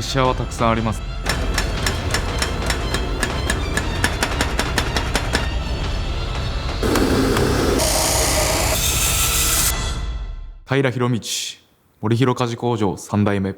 レッシャーはたくさんあります。平博道、森広鍛冶工場3代目。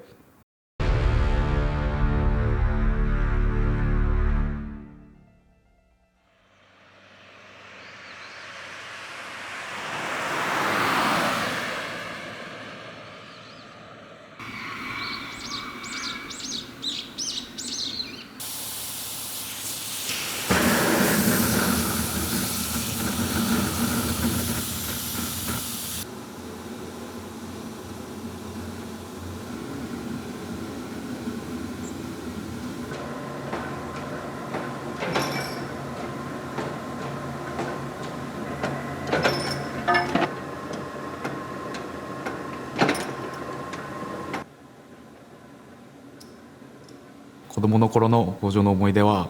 子供の頃の工場の思い出は、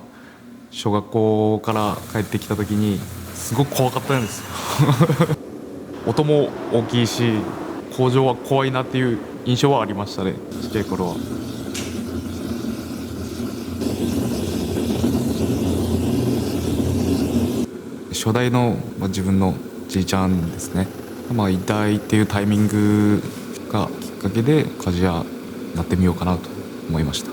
小学校から帰ってきた時にすごく怖かったんですよ音も大きいし、工場は怖いなっていう印象はありましたね、ちっちゃい頃は。初代の、自分のじいちゃんですね、引退っていうタイミングがきっかけで鍛冶屋になってみようかなと思いました。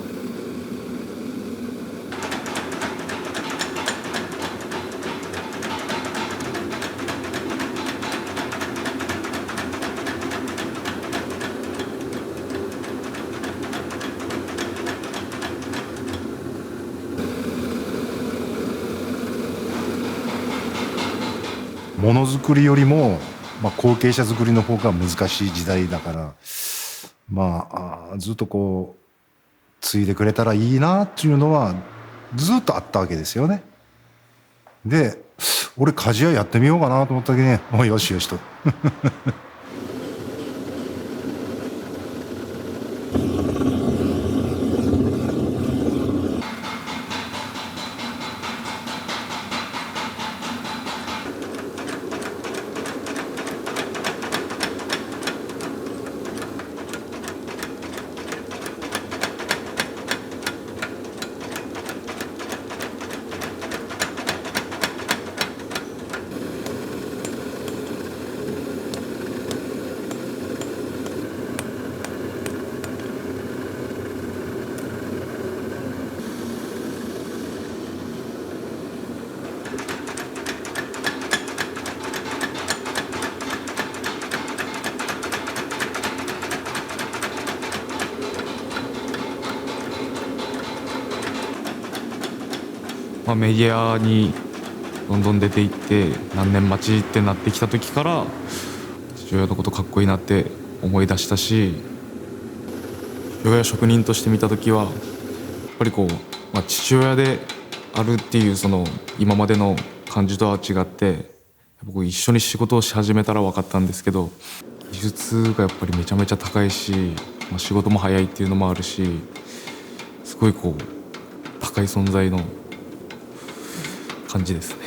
ものづくりよりも、後継者作りの方が難しい時代だから、ずっとこう継いでくれたらいいなっていうのはずっとあったわけですよね。で、俺鍛冶屋やってみようかなと思った時に、もうよしよしとメディアにどんどん出ていって何年待ちってなってきた時から、父親のことかっこいいなって思い出したし、父親職人として見た時はやっぱり父親であるっていうその今までの感じとは違って、僕一緒に仕事をし始めたら分かったんですけど、技術がやっぱりめちゃめちゃ高いし、仕事も早いっていうのもあるし、すごい高い存在の感じですね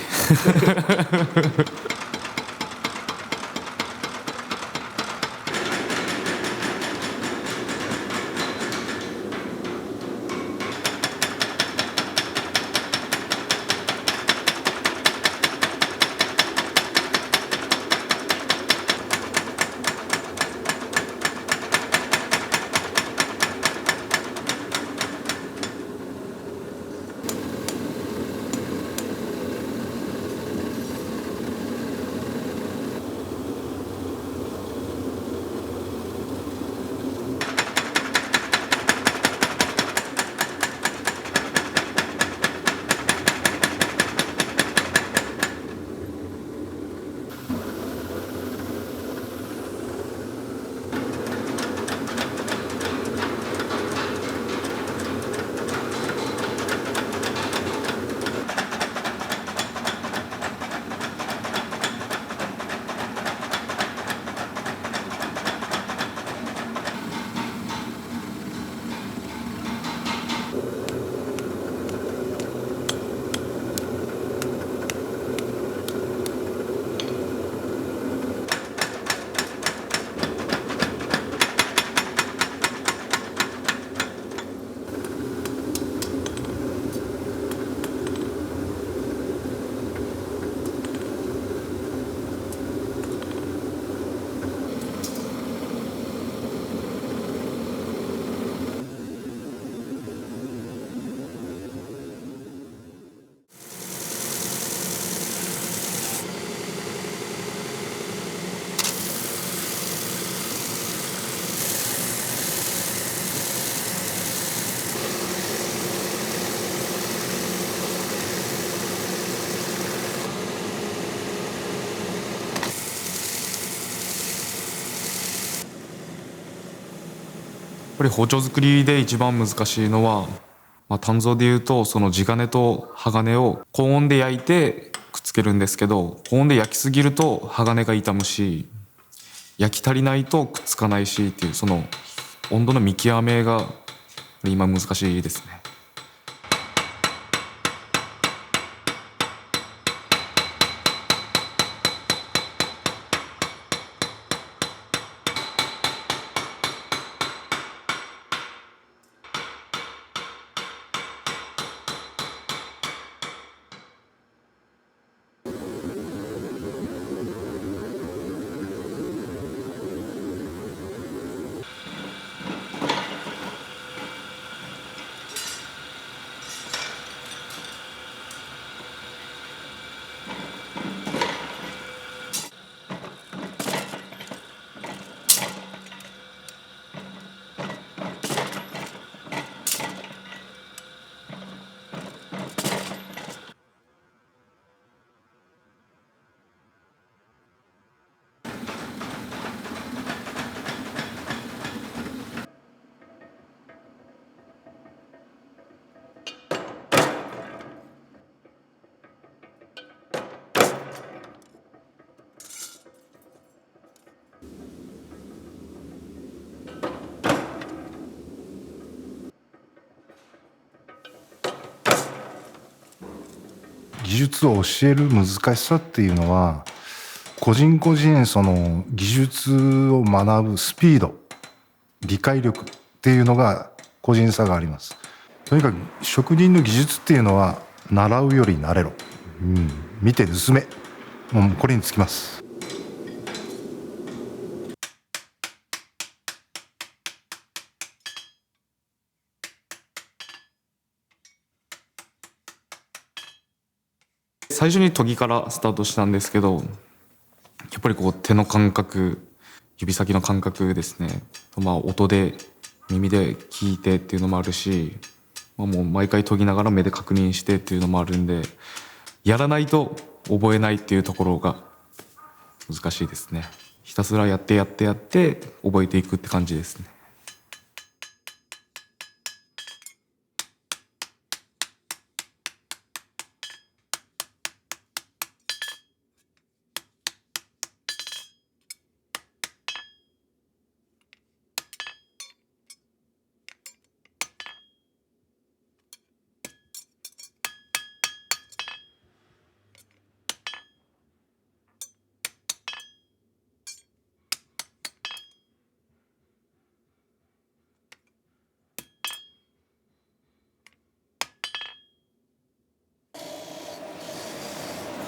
ぱり包丁作りで一番難しいのは、鍛造でいうとその地金と鋼を高温で焼いてくっつけるんですけど、高温で焼きすぎると鋼が傷むし、焼き足りないとくっつかないしっていう、その温度の見極めが今難しいですね。技術を教える難しさっていうのは、個人個人その技術を学ぶスピード、理解力っていうのが個人差があります。とにかく職人の技術っていうのは習うより慣れろ、見て盗め、もうこれにつきます。最初に研ぎからスタートしたんですけど、やっぱりこう手の感覚、指先の感覚ですね、音で耳で聞いてっていうのもあるし、もう毎回研ぎながら目で確認してっていうのもあるんで、やらないと覚えないっていうところが難しいですね。ひたすらやってやってやって覚えていくって感じですね。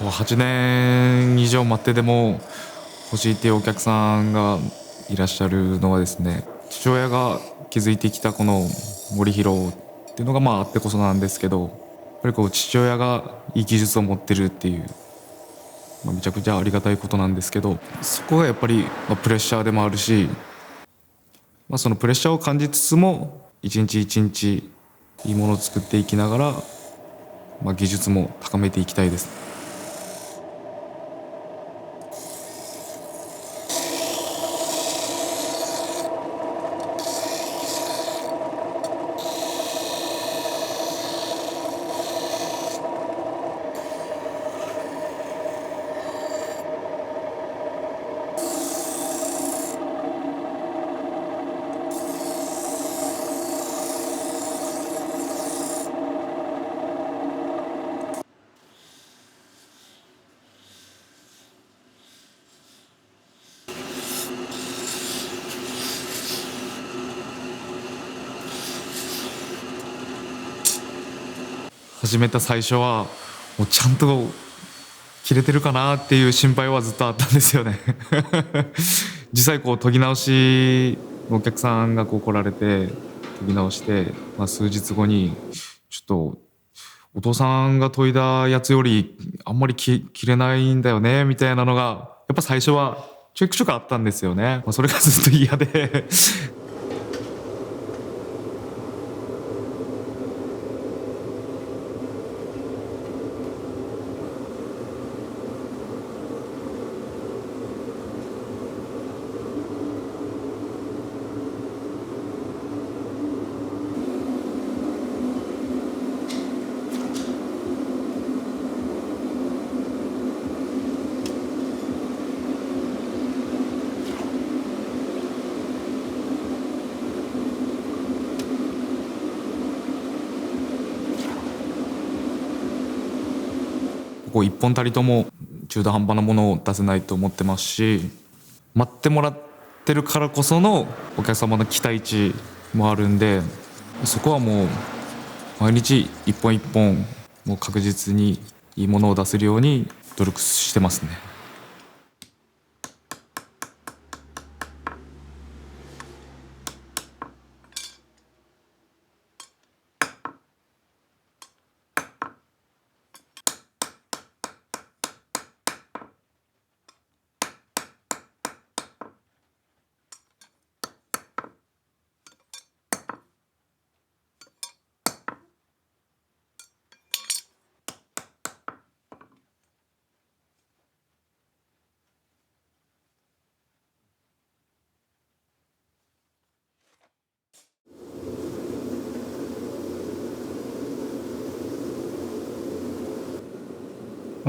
8年以上待ってでも欲しいっていうお客さんがいらっしゃるのはですね、父親が築いてきたこの森広っていうのがあってこそなんですけど、やっぱりこう父親がいい技術を持ってるっていう、めちゃくちゃありがたいことなんですけど、そこがやっぱりプレッシャーでもあるし、そのプレッシャーを感じつつも一日一日いいものを作っていきながら、技術も高めていきたいです。始めた最初はもうちゃんと切れてるかなっていう心配はずっとあったんですよね実際こう研ぎ直しのお客さんがこう来られて研ぎ直して、数日後にちょっとお父さんが研いだやつよりあんまり切れないんだよねみたいなのがやっぱ最初はちょくちょくあったんですよね。それがずっと嫌でこう一本たりとも中途半端なものを出せないと思ってますし、待ってもらってるからこそのお客様の期待値もあるんで、そこはもう毎日一本一本もう確実にいいものを出せるように努力してますね。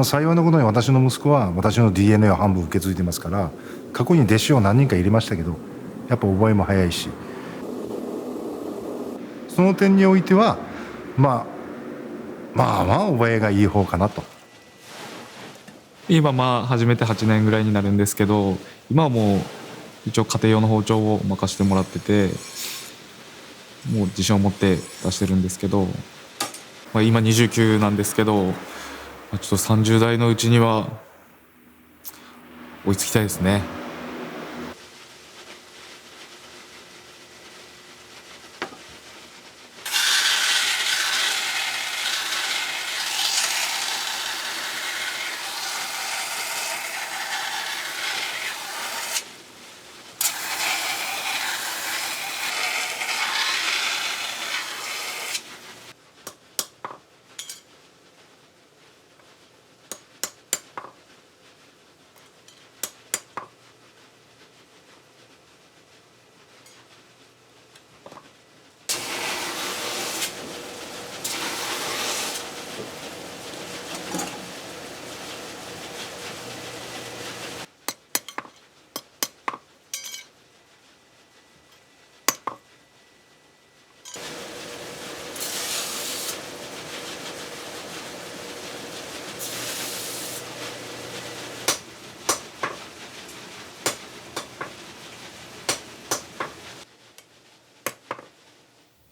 幸いなことに私の息子は私の DNA を半分受け継いでますから、過去に弟子を何人か入れましたけど、やっぱ覚えも早いし、その点においてはまあ覚えがいい方かなと。今始めて8年ぐらいになるんですけど、今はもう一応家庭用の包丁を任せてもらってて、もう自信を持って出してるんですけど、今29なんですけど、ちょっと30代のうちには追いつきたいですね。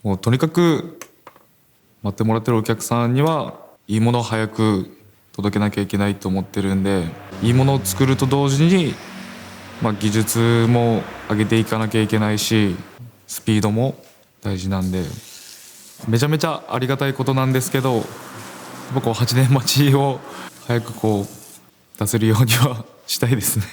もうとにかく待ってもらってるお客さんにはいいものを早く届けなきゃいけないと思ってるんで、いいものを作ると同時に、技術も上げていかなきゃいけないし、スピードも大事なんで、めちゃめちゃありがたいことなんですけど、僕は8年待ちを早く出せるようにはしたいですね。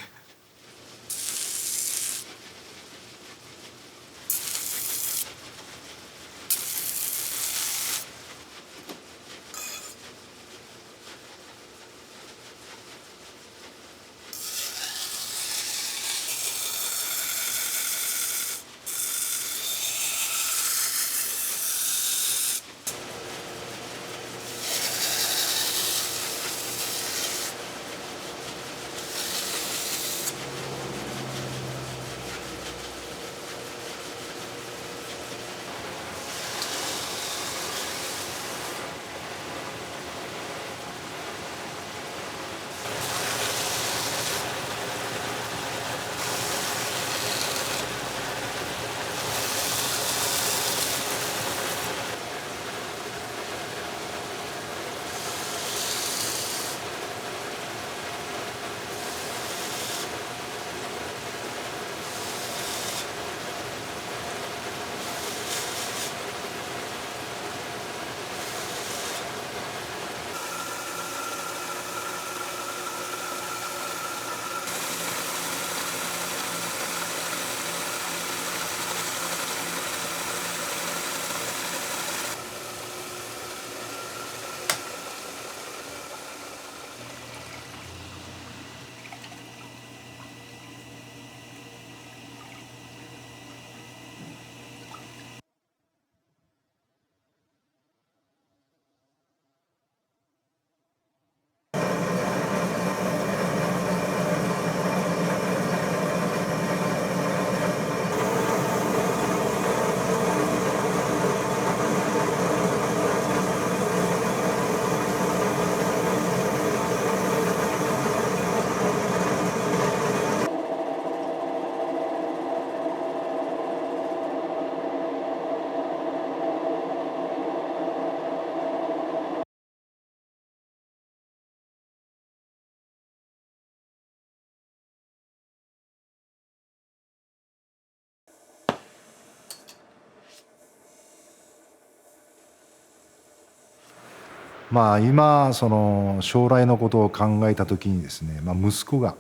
まあ今その将来のことを考えた時にですね、まあ、息子が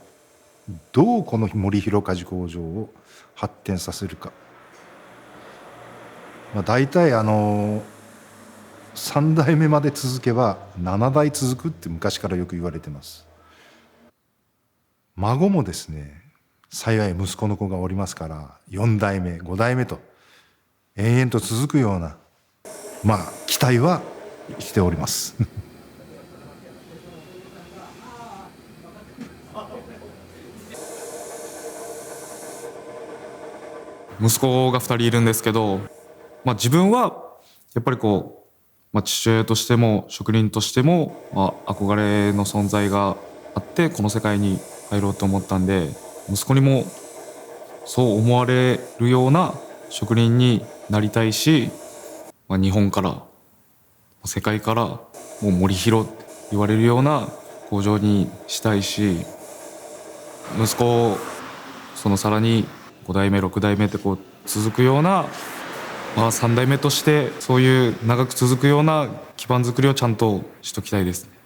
どうこの森広鍛冶工場を発展させるか、まあ、大体3代目まで続けば7代続くって昔からよく言われてます。孫もですね、幸い息子の子がおりますから4代目5代目と延々と続くような、まあ期待はしております息子が2人いるんですけど、まあ、自分はやっぱりこう、まあ、父親としても職人としても、まあ、憧れの存在があってこの世界に入ろうと思ったんで、息子にもそう思われるような職人になりたいし、まあ、日本から世界からもう森広って言われるような工場にしたいし、息子をそのさらに5代目6代目ってこう続くような、まあ、3代目としてそういう長く続くような基盤作りをちゃんとしときたいですね。